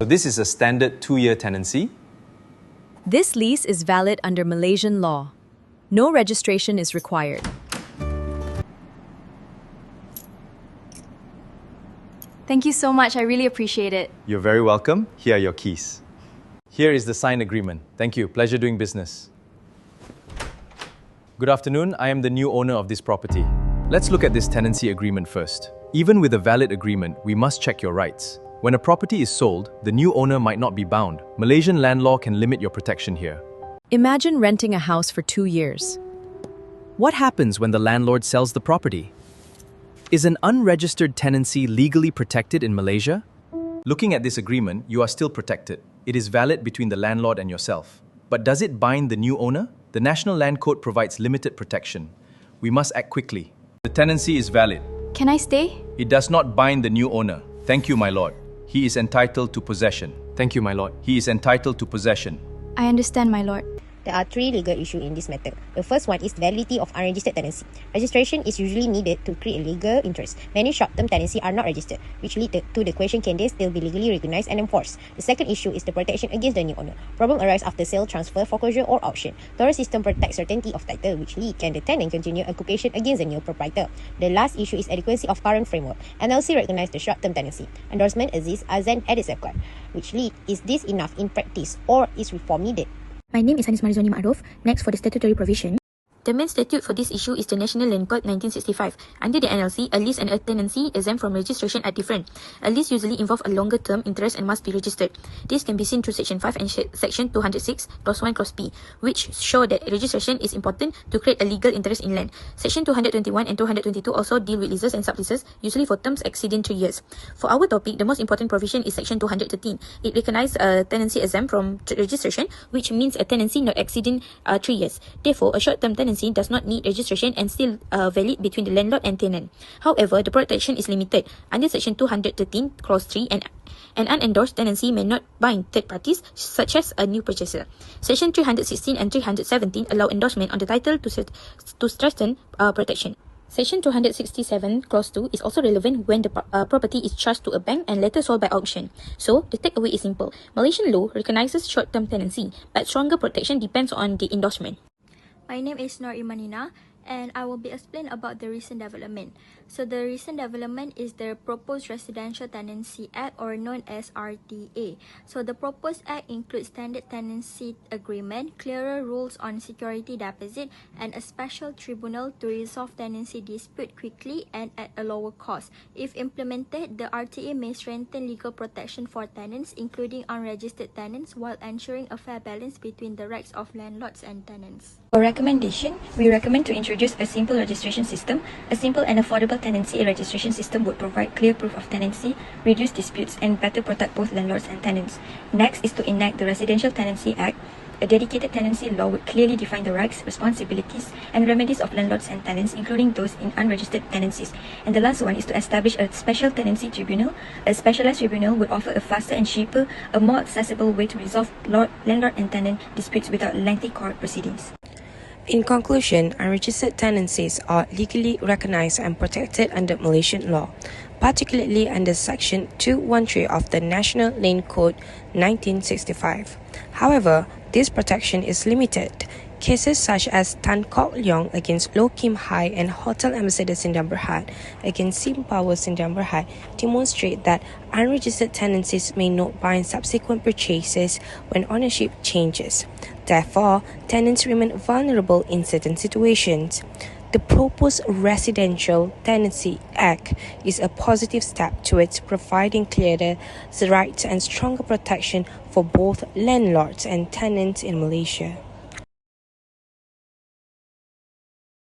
So this is a standard 2-year tenancy. This lease is valid under Malaysian law. No registration is required. Thank you so much. I really appreciate it. You're very welcome. Here are your keys. Here is the signed agreement. Thank you. Pleasure doing business. Good afternoon. I am the new owner of this property. Let's look at this tenancy agreement first. Even with a valid agreement, we must check your rights. When a property is sold, the new owner might not be bound. Malaysian land law can limit your protection here. Imagine renting a house for 2 years. What happens when the landlord sells the property? Is an unregistered tenancy legally protected in Malaysia? Looking at this agreement, you are still protected. It is valid between the landlord and yourself. But does it bind the new owner? The National Land Code provides limited protection. We must act quickly. The tenancy is valid. Can I stay? It does not bind the new owner. Thank you, my lord. He is entitled to possession. Thank you, my lord. He is entitled to possession. I understand, my lord. There are 3 legal issues in this matter. The first one is validity of unregistered tenancy. Registration is usually needed to create a legal interest. Many short-term tenancy are not registered, which lead to the question, can they still be legally recognized and enforced? The second issue is the protection against the new owner. Problem arises after sale, transfer, foreclosure or auction. Torrent system protects certainty of title, which lead can the tenant continue occupation against the new proprietor. The last issue is adequacy of current framework. NLC recognizes the short-term tenancy. Endorsement exists as an added safeguard, which lead, is this enough in practice or is reform needed? My name is Hanis Marizoni Ma'ruf. Next, for the statutory provision. The main statute for this issue is the National Land Code 1965. Under the NLC, a lease and a tenancy exempt from registration are different. A lease usually involves a longer term interest and must be registered. This can be seen through Section 5 and Section 206, Clause 1, Clause P, which show that registration is important to create a legal interest in land. Section 221 and 222 also deal with leases and subleases, usually for terms exceeding 3 years. For our topic, the most important provision is Section 213. It recognizes a tenancy exempt from registration, which means a tenancy not exceeding 3 years. Therefore, a short-term tenancy does not need registration and still valid between the landlord and tenant. However, the protection is limited. Under Section 213, Clause 3, an unendorsed tenancy may not bind third parties, such as a new purchaser. Section 316 and 317 allow endorsement on the title to strengthen protection. Section 267, Clause 2 is also relevant when the property is charged to a bank and later sold by auction. So, the takeaway is simple. Malaysian law recognizes short-term tenancy, but stronger protection depends on the endorsement. My name is Nur Imanina and I will be explaining about the recent development. So the recent development is the Proposed Residential Tenancy Act, or known as RTA. So the proposed act includes standard tenancy agreement, clearer rules on security deposit, and a special tribunal to resolve tenancy dispute quickly and at a lower cost. If implemented, the RTA may strengthen legal protection for tenants, including unregistered tenants, while ensuring a fair balance between the rights of landlords and tenants. For recommendation, we recommend to introduce a simple registration system. A simple and affordable tenancy registration system would provide clear proof of tenancy, reduce disputes, and better protect both landlords and tenants. Next is to enact the Residential Tenancy Act. A dedicated tenancy law would clearly define the rights, responsibilities, and remedies of landlords and tenants, including those in unregistered tenancies. And the last one is to establish a special tenancy tribunal. A specialized tribunal would offer a faster and cheaper, a more accessible way to resolve landlord and tenant disputes without lengthy court proceedings. In conclusion, unregistered tenancies are legally recognized and protected under Malaysian law, particularly under Section 213 of the National Land Code 1965. However, this protection is limited. Cases such as Tan Kok Leong against Loh Kim Hai and Hotel Ambassador Sdn Bhd against Sim Power Sdn Bhd demonstrate that unregistered tenancies may not bind subsequent purchases when ownership changes. Therefore, tenants remain vulnerable in certain situations. The proposed Residential Tenancy Act is a positive step towards providing clearer rights and stronger protection for both landlords and tenants in Malaysia.